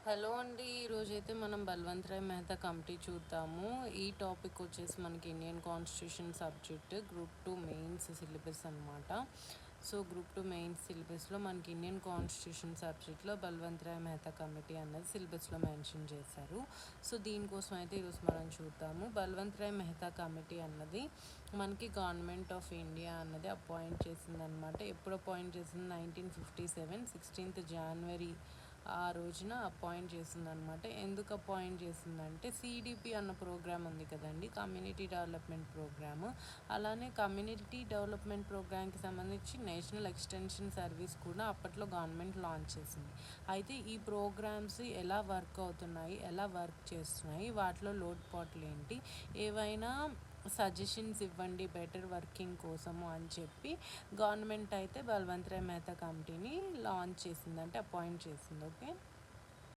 Hello అండి. ఈరోజైతే మనం బల్వంత్ రాయ్ మెహతా కమిటీ చూద్దాము. ఈ టాపిక్ వచ్చేసి మనకి Indian constitution subject group 2 mains syllabus అనమాట. సో గ్రూప్ 2 మెయిన్స్ సిలబస్లో మనకి ఇండియన్ కాన్స్టిట్యూషన్ సబ్జెక్ట్లో బల్వంత్ రాయ్ మెహతా కమిటీ అన్నది సిలబస్లో మెన్షన్ చేశారు. సో దీనికోసం అయితే ఈరోజు మనం చూద్దాము. బల్వంత్ రాయ్ మెహతా కమిటీ అన్నది మనకి గవర్నమెంట్ ఆఫ్ ఇండియా అన్నది అపాయింట్ చేసిందనమాట. ఎప్పుడు అపాయింట్ చేసింది? 1957 16th January ఆ రోజున అపాయింట్ చేసిందనమాట. ఎందుకు అపాయింట్ చేసిందంటే సిడిపి అన్న ప్రోగ్రామ్ ఉంది కదండి, కమ్యూనిటీ డెవలప్మెంట్ ప్రోగ్రాము. అలానే కమ్యూనిటీ డెవలప్మెంట్ ప్రోగ్రామ్కి సంబంధించి నేషనల్ ఎక్స్టెన్షన్ సర్వీస్ కూడా అప్పట్లో గవర్నమెంట్ లాంచ్ చేసింది. అయితే ఈ ప్రోగ్రామ్స్ ఎలా వర్క్ అవుతున్నాయి, ఎలా వర్క్ చేస్తున్నాయి, వాటిలో లోటుపాట్లు ఏంటి, ఏవైనా సజెషన్స్ ఇవ్వండి బెటర్ వర్కింగ్ కోసము అని చెప్పి గవర్నమెంట్ అయితే బల్వంత్ రాయ్ మెహతా కమిటీని లాంచ్ చేసింది, అంటే అపాయింట్ చేసింది. ఓకే.